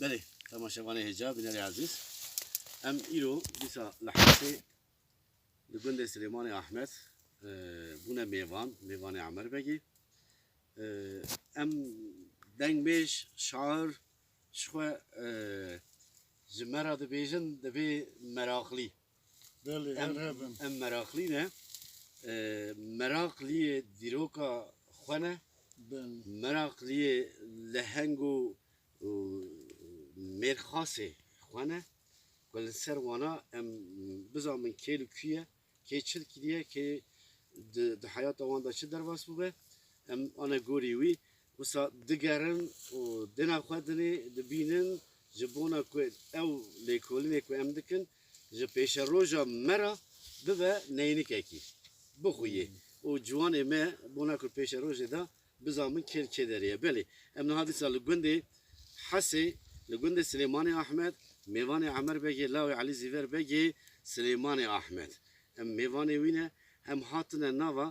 بله تماشاوانه هجا بنر عزیز ام ایرو بیسا لحظه لگند سلیمان احمد بونه میوان عمر بگی ام دنگ بیش شعر شخو جمرة دبيجن دبي مراقلي بله هربن ام مراقلي نه مراقلي ديروكا خونه بله مراقلي لهنگو مرخاصه خونه کل سر وانا ام بزامن کیلو کیه کی چل کیه کی د حیات وان دا چه درواس بوده ام انا گوری وی وسا دگرن و دنا خدنی دبینن جبونا کو او لیکولینه کو ام دکن ج پیش روجا مرا ببه نینک اکی بخویه و جوان ما بونا کو پیش روجا دا بزامن کل کدریه بله ام نهادی سال گنده حسی لگنده سلیمان احمد میوان عمر بگی لاوی علی زیور بگی سلیمان احمد هم میوان وینه هم هاتنه نوا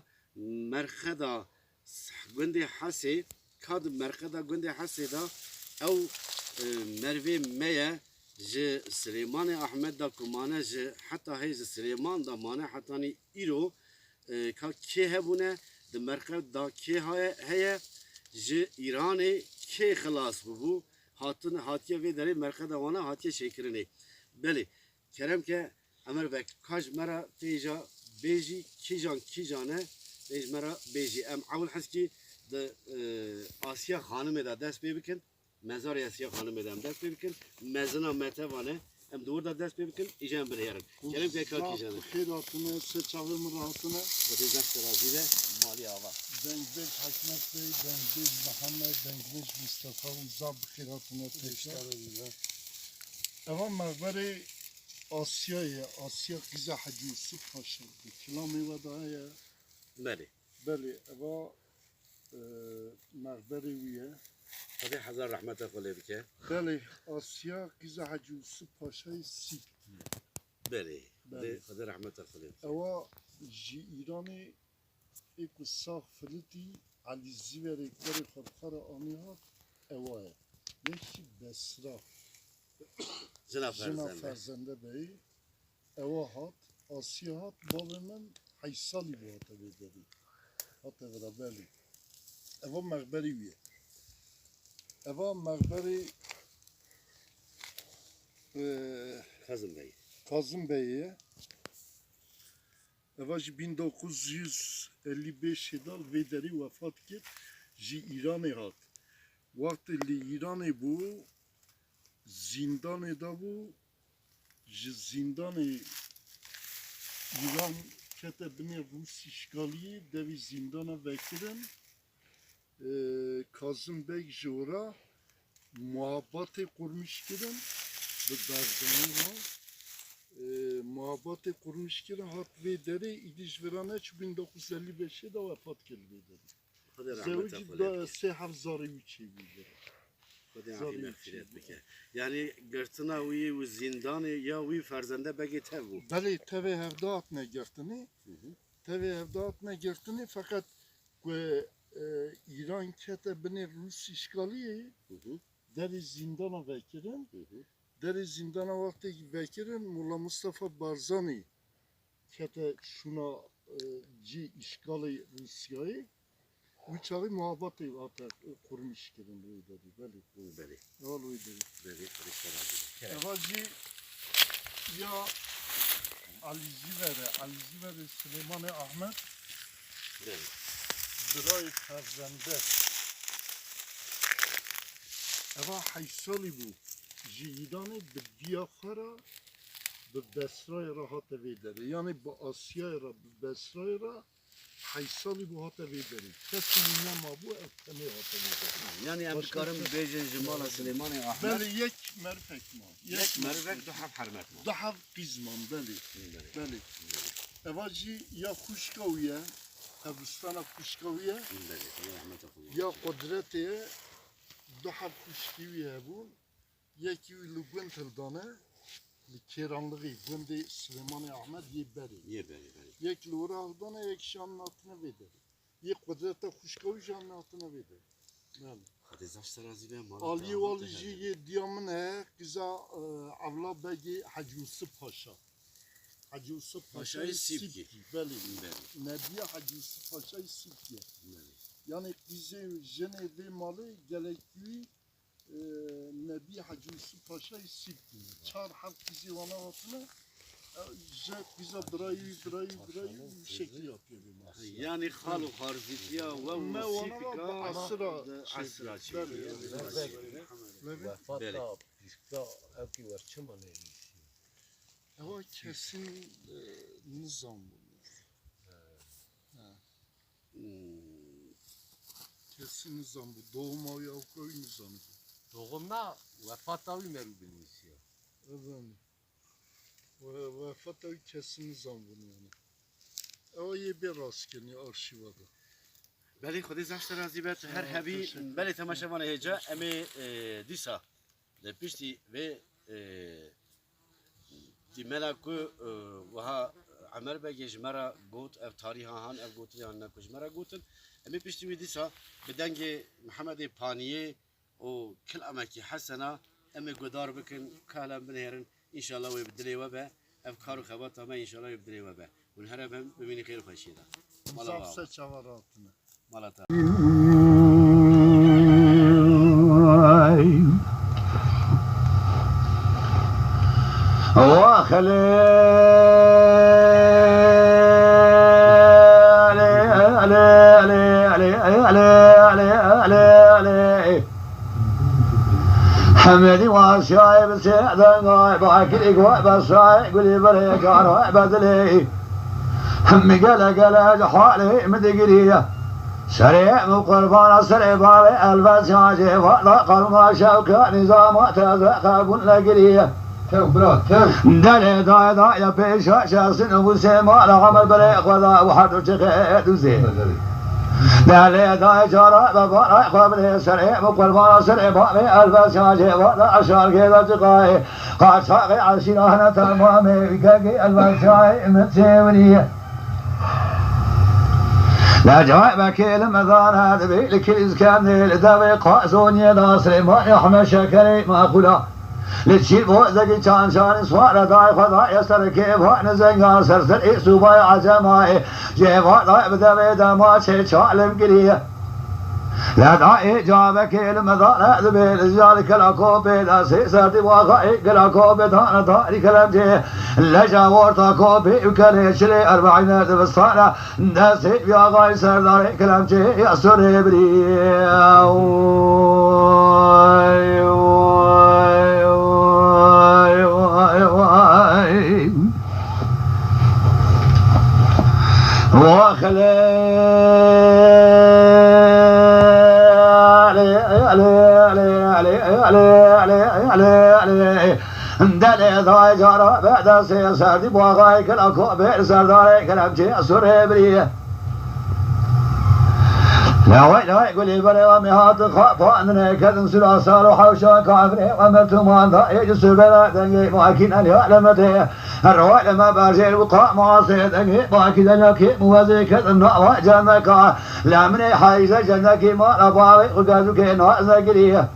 مرخدا گنده حسی کاد مرخدا گنده حسی دا او مروی میه ج سلیمان احمد دا کمانه ج حتی هیز سلیمان دا مانه حتی نی ایرو که که هبونه د مرخد دا که هیا ج ایرانی که خلاص ببو هاتیه وی داری مرخد وانا هاتیه شکرینه بله کرم که امر وقت کاج مرا تیجا بیجی کیجانه بیج مرا بیجی ام اول حس کی د آسیا خانم دا دست بکن مزار آسیا خانم دا دست بکن مزنا متوانه ام دور دا دست بکن ایجان بریارن کرم که کار کیجانه خیراتونه سه چاوه مراتونه و دیزاک ترازیده مالی آوا دنگبیج حکمت بی دنگبیج محمد دنگبیج مصطفی زاب خیراتونه تکرار اما مقبره آسیا قیزه حجی یوسف پاشا کلامی ودایه بله بله اما مقبره ویه خدای هزار رحمت خاله بکه بله آسیا قیزه حجی یوسف پاشای سی بله خدای رحمت خاله بکه اما جی ایرانی ایک ساخ فلتی علی زیور اکبر خرخار آنی ها اوه یکی بسرا جناب جنا فرزنده فرزنده بی اوه هات آسیا هات باب من 8 سالی bu hata bedeli hata vera beli eva مقبری ویه eva مقبری Kazım Bey Kazım Bey'e eva 1955 dal vederi vefat kir ji İran'ı hat vakti li İran'ı bu zindanı da bu ji zindanı İran kete bine Rus işgali devi zindana vekirin Kazım Bey jora muhabbeti kurmuş kirin bu derdanı var muhabbeti kurmuş kirin hat ve deri idiş verane 1955'e de vefat kildi dedi. خدای رحمت Zevci خاله da بکه sehaf zarı üçü bildi. خدای عافی مغفرت بکه یعنی گرتنا وی و زندان یا وی فرزنده بگی تبو Beli teve hevdat ne girtini teve hevdat ne girtini fakat İran kete bine Rus işgali deri zindana vekirin deri zindana vakti vekirin Mulla Mustafa Barzani kete şuna ci işgali Rusya'yı uçağı muhabbeti hatta kurmuş kirin bu dedi beli بله yolu dedi بله خدای سرازی evvelci ya Ali Zivere Süleyman Ahmet بله Biray Ferzende eva haysali bu Jidanı bir diyafara bir Besra'ya rahat vederi yani bu Asya'ya bir Besra'ya haysali bu hat vederi kesinlikle ma bu etme hat vederi yani ام بکارم بیجن جمال سلیمان احمد beli yek merfek ma یک مروک دو حب حرمت ما daha qizman beli بله beli evvelci ya kuşkaviye Hebistana kuşkaviye بله خدای رحمت خاله ya kudretiye daha kuşkiviye bu yeki lübün tildane li keranlığı gündi Süleyman Ahmet yeberi یه بله بله yek lura aldana yek şanın altına vederi yek kudrete kuşkavi şanın altına vederi yani خودی زشت رازی به مال علی والیجی دیامنه قزا اولا بگی حاج یوسف پاشا حاج یوسف پاشای سیبکی بله نبی حاج یوسف پاشای سیبکی yani bize Cenevre malı gelekli Nebi Hacı Yusuf Paşa isipti. Çar halk bizi ona atına bize drayı bir şekli yapıyor bir mas. Yani halu harzitiya ve musifika asra çekiyor. Vefata pişta evki var çama ne? Ama kesin nizam bu. Kesin nizam bu. Doğum ayağı koy nizamı. Doğumda vefata bilmeru bilmiş ya. Evet. Vefata kesin nizam bunu yani. O iyi bir rastgele arşivada. بله خودی زشت رازی به هر هبی بله تماشا من هجا امی دیسا ده پیشتی و دی ملاکو وها عمر بگیج مرا گوت اف تاریخ هان اف گوتی هان نکوش مرا گوتن امی پیشتی وی دیسا بدنگ محمد پانیه و کل امکی حسنا امی گدار بکن کالم بنهرن ان شاء الله ويبدلي وبا افكار وخبات ما ان شاء الله يبدلي وبا ونهرب بمين خير فشيدا Zapsa çavaratını. مالتا حمدي وشايب سيدنا باكل إقوى بساي قولي بري كانوا بدلي هم قال حالي مدقريه سريع مقربان سريع بابي البس عاجي فضا قلما شوكا نظام تزرق كل قريه دلي دا يا بيشا شاسن ابو سيما العمل بريق وذا وحد وشخيد وزين دلي دا جرى بابا قبل سريع مقربان سريع بابي البس عاجي فضا اشار كذا تقاي قاد شاقي عشيرة تمامي كاكي البس عاجي متسيونيه لا جواب كلمة مثلا ذبي لكل كان الذبي قاسون يناصر ما يحمى شكري ما خلا لتشيل بوزك كان شان صار داي خدا يسر كيف نزنقا سرسر إسوبا عزماي جيبا داي بذبي دما شالم قريه لا داي جواب كلمة مثلا ذبي لذلك العقوبة لا سيسر دواغي العقوبة دانا داري كلام جي لجا ورطا كوبي وكاليش لي 40 دبستانا ناسي يا غاي سرداري كلام جي يا سوري بري دلي ضاي جرى بعد سيسار دي بواغاي كلا كوبير سرداري كلام جي سوري بريه لا وين قولي بلي ومي هات خافوا انني كذن سلاسل وحوشا كافري ومرتمان ضايج سبلا دنجي ماكين اليعلمتي الرواي لما بارجي الوقاء معاصي دنجي ماكين اليكي موازي كذن نعوى جنكا لامني حايزة جنكي ما رباوي وقازوكي نوازا قريه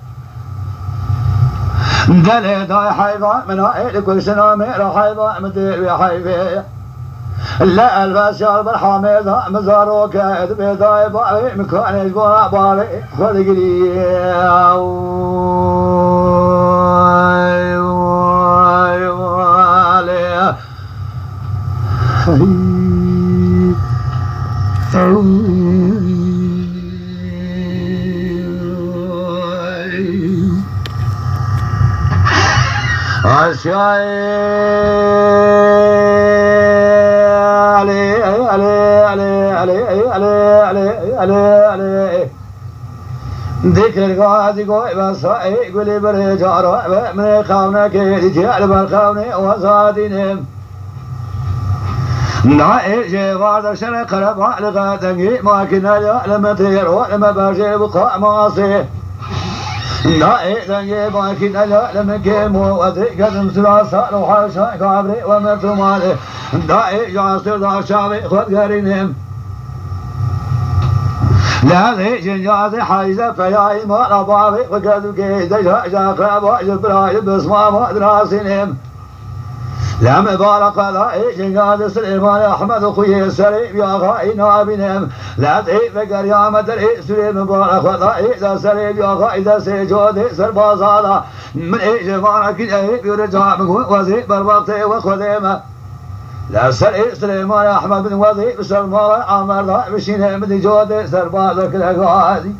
دلي داي حيضان من هاي كل سنة ميرا حيضان مدير وحيفي لا الباس يا الحامد مزارو كاد بيضاي باوي مكان يجبر باوي خذ قري ذكر القاضي قوي بصائي قولي بري جارو من خاونك رجال بالخاوني وصادينهم نعي جيفار درشن قرب لغادنجي ما كنا لما تير ولما برجي بقاء معاصي نعي دنجي ما كنا لما كيمو وذيك قدم سلاسة وحاشا كابري ومرتمالي نعي جاسر دار شابي خود قرينهم لهذه جنجاز حيزة فيا إما ربابي وكذو كيد جاك ربا جبرايل بسمام دراسينهم لم بارك لا جنجاز سليمان أحمد خوي سليم يا غاي نابنهم لا تفكر يا مدري سليم بارك لا إذا سليم يا غاي إذا سجود سربازالا من إجمارك يرجع بقول وزير بربطي وخدمه لا سليمان أحمد بن وظيف سلمان عمر لا بشينه من جود سربازك الأقوادي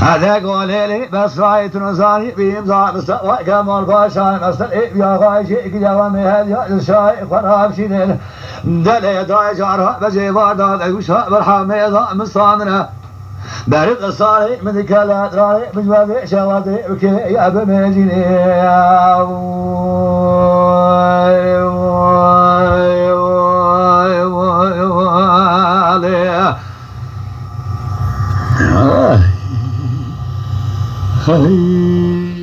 هذا قولي لي بس رايت نزاني بيمزع مستوى كمال باشا مستلئ يا غايشي كجوامي هذا الشاي خراب شينه دلي داي جارها بجيبار داد وشا برحامي ذا مصاننا بارد الصاري من كلات راي بجوابي شواتي وكي يا بمجيني Hey.